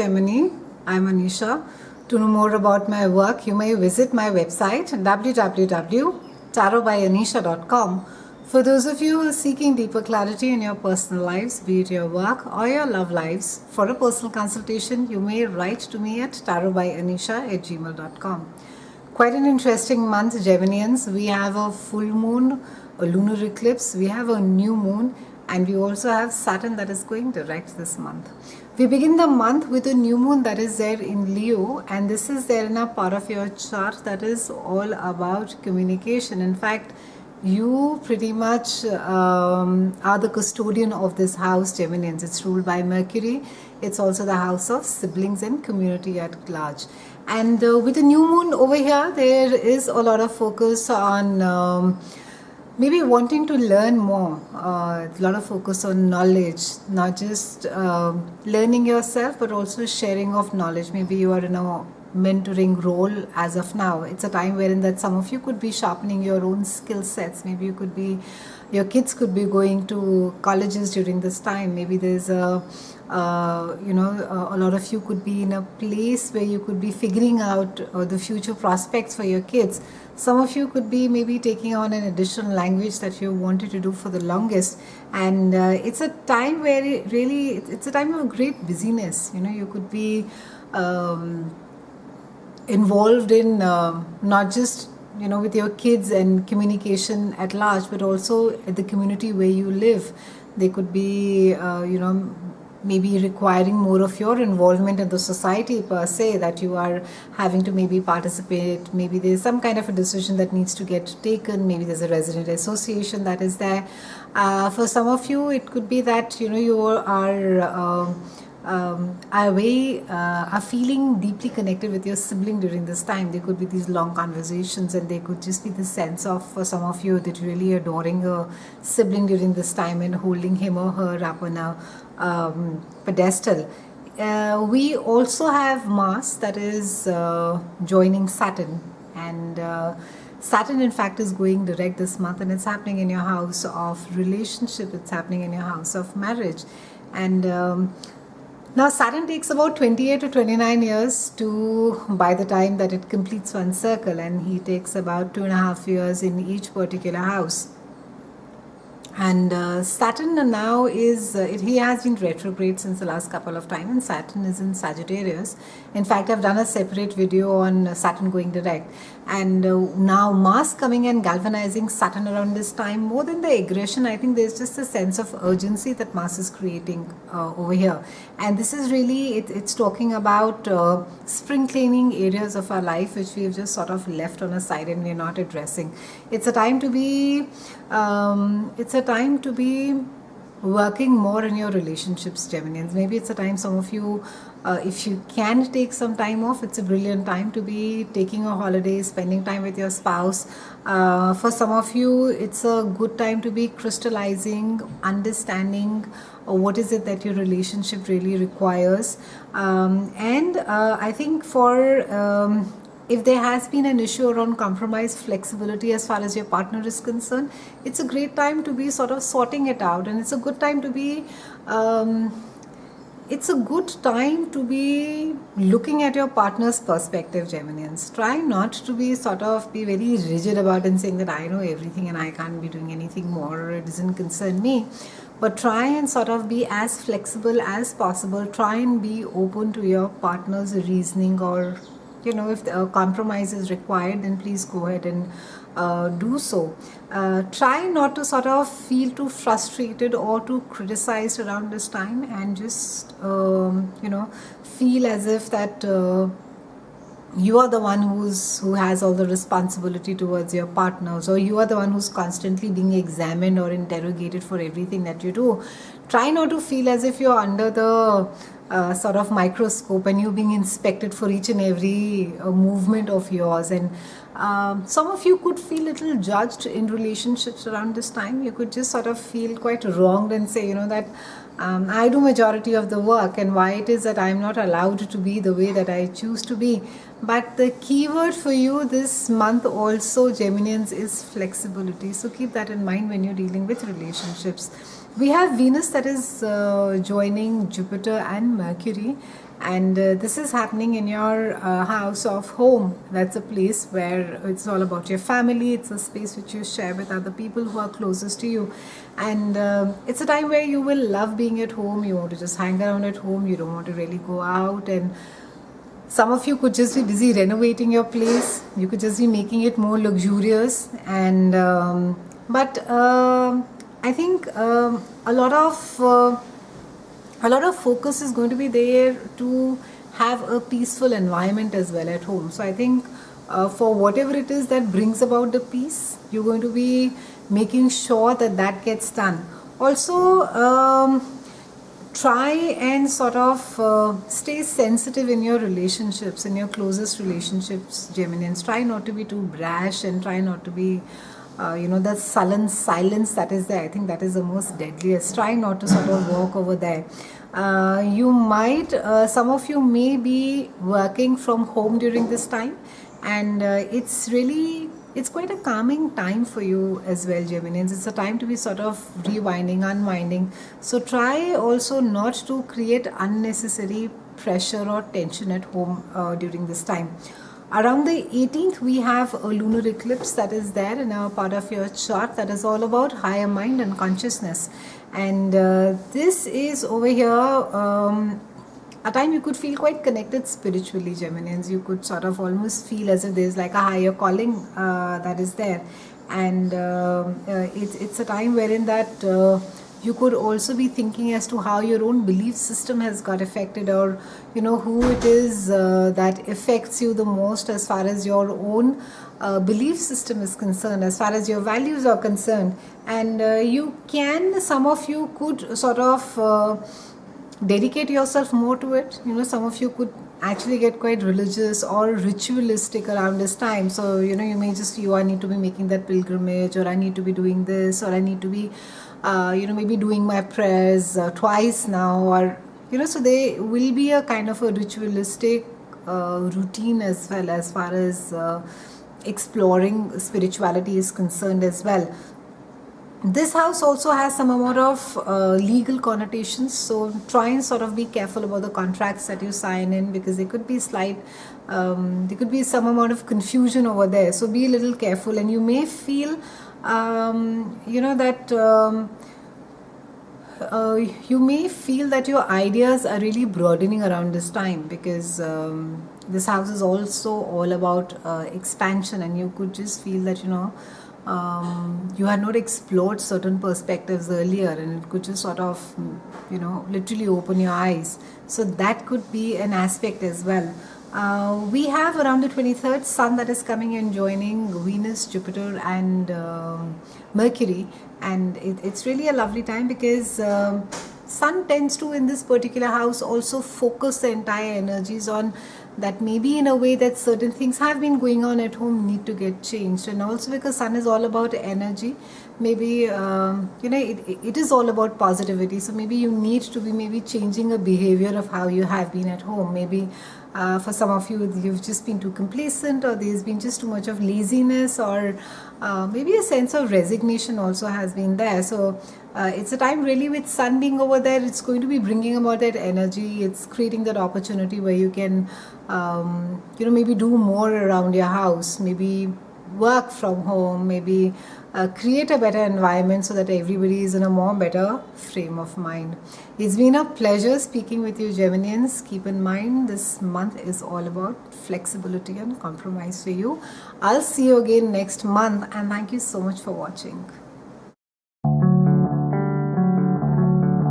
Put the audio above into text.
Gemini. I'm Anisha. To know more about my work, you may visit my website www.tarotbyanisha.com. For those of you who are seeking deeper clarity in your personal lives, be it your work or your love lives, for a personal consultation, you may write to me at tarotbyanisha@gmail.com. Quite an interesting month, Geminians. We have a full moon, a lunar eclipse, we have a new moon, and we also have Saturn that is going direct this month. We begin the month with a new moon that is there in Leo, and this is there in a part of your chart that is all about communication. In fact, you pretty much are the custodian of this house, Geminians. It's ruled by Mercury. It's also the house of siblings and community at large. And with the new moon over here, there is a lot of focus on maybe wanting to learn more. A lot of focus on knowledge, not just learning yourself, but also sharing of knowledge. Maybe you are in a mentoring role as of now. It's a time wherein that some of you could be sharpening your own skill sets. Maybe you could be, your kids could be going to colleges during this time. Maybe there's a lot of you could be in a place where you could be figuring out the future prospects for your kids. Some of you could be maybe taking on an additional language that you wanted to do for the longest, and it's a time where it's a time of great busyness. You could be involved in not just with your kids and communication at large, but also at the community where you live. They could be maybe requiring more of your involvement in the society per se, that you are having to maybe participate. Maybe there's some kind of a decision that needs to get taken. Maybe there's a resident association that is there. For some of you, it could be that you are feeling deeply connected with your sibling during this time. There could be these long conversations, and there could just be the sense of, for some of you, that really adoring a sibling during this time and holding him or her up on a pedestal. We also have Mars that is joining Saturn, and Saturn in fact is going direct this month, and it's happening in your house of relationship. It's happening in your house of marriage. And now Saturn takes about 28 to 29 years by the time that it completes one circle, and he takes about 2.5 years in each particular house. And Saturn now he has been retrograde since the last couple of times, and Saturn is in Sagittarius. In fact, I've done a separate video on Saturn going direct. And now Mars coming and galvanizing Saturn around this time, more than the aggression, I think there's just a sense of urgency that Mars is creating over here. And this is really, it's talking about spring cleaning areas of our life which we've just sort of left on a side and we're not addressing. It's a time to be working more in your relationships, Geminians. Maybe it's a time, some of you, if you can take some time off, it's a brilliant time to be taking a holiday, spending time with your spouse. For some of you, it's a good time to be crystallizing, understanding what is it that your relationship really requires. I think if there has been an issue around compromise, flexibility as far as your partner is concerned, it's a great time to be sort of sorting it out, and it's a good time to be looking at your partner's perspective, Geminians. Try not to be very rigid about and saying that I know everything and I can't be doing anything more, or it doesn't concern me. But try and sort of be as flexible as possible. Try and be open to your partner's reasoning, or if the compromise is required, then please go ahead and do so. Try not to sort of feel too frustrated or too criticized around this time, and just feel as if that you are the one who has all the responsibility towards your partners, or you are the one who's constantly being examined or interrogated for everything that you do. Try not to feel as if you're under the sort of microscope and you being inspected for each and every movement of yours. And some of you could feel a little judged in relationships around this time. You could just sort of feel quite wronged and say, that I do majority of the work, and why it is that I'm not allowed to be the way that I choose to be. But the keyword for you this month also, Geminians, is flexibility. So keep that in mind when you're dealing with relationships. We have Venus that is joining Jupiter and Mercury, and this is happening in your house of home. That's a place where it's all about your family. It's a space which you share with other people who are closest to you, and it's a time where you will love being at home. You want to just hang around at home. You don't want to really go out, and some of you could just be busy renovating your place. You could just be making it more luxurious, and but I think a lot of focus is going to be there to have a peaceful environment as well at home. So I think for whatever it is that brings about the peace, you're going to be making sure that that gets done. Also, try and sort of stay sensitive in your relationships, in your closest relationships, Geminians. Try not to be too brash, and try not to be that sullen silence that is there. I think that is the most deadliest. Try not to sort of walk over there. You might, some of you may be working from home during this time, and it's quite a calming time for you as well, Geminians. It's a time to be sort of rewinding, unwinding. So try also not to create unnecessary pressure or tension at home during this time. Around the 18th, we have a lunar eclipse that is there in a part of your chart that is all about higher mind and consciousness. And this is over here a time you could feel quite connected spiritually, Geminians. You could sort of almost feel as if there's like a higher calling that is there. And it's a time wherein that you could also be thinking as to how your own belief system has got affected, or who it is that affects you the most as far as your own belief system is concerned, as far as your values are concerned. And some of you could sort of dedicate yourself more to it. Some of you could actually get quite religious or ritualistic around this time. So you may just I need to be making that pilgrimage, or I need to be doing this, or I need to be maybe doing my prayers twice now, or so there will be a kind of a ritualistic routine as well, as far as exploring spirituality is concerned as well. This house also has some amount of legal connotations, so try and sort of be careful about the contracts that you sign in, because there could be there could be some amount of confusion over there. So be a little careful, and you may feel you may feel that your ideas are really broadening around this time, because this house is also all about expansion, and you could just feel that you had not explored certain perspectives earlier, and it could just sort of literally open your eyes. So that could be an aspect as well. We have around the 23rd Sun that is coming and joining Venus, Jupiter and Mercury, and it's really a lovely time, because Sun tends to, in this particular house, also focus the entire energies on that. Maybe in a way that certain things have been going on at home need to get changed, and also because Sun is all about energy, maybe it is all about positivity. So maybe you need to be maybe changing a behavior of how you have been at home. Maybe for some of you, you've just been too complacent, or there's been just too much of laziness, or maybe a sense of resignation also has been there. So it's a time really, with Sun being over there, it's going to be bringing about that energy. It's creating that opportunity where you can maybe do more around your house, maybe work from home, maybe create a better environment so that everybody is in a more better frame of mind. It's been a pleasure speaking with you, Geminians. Keep in mind, this month is all about flexibility and compromise for you. I'll see you again next month, and thank you so much for watching.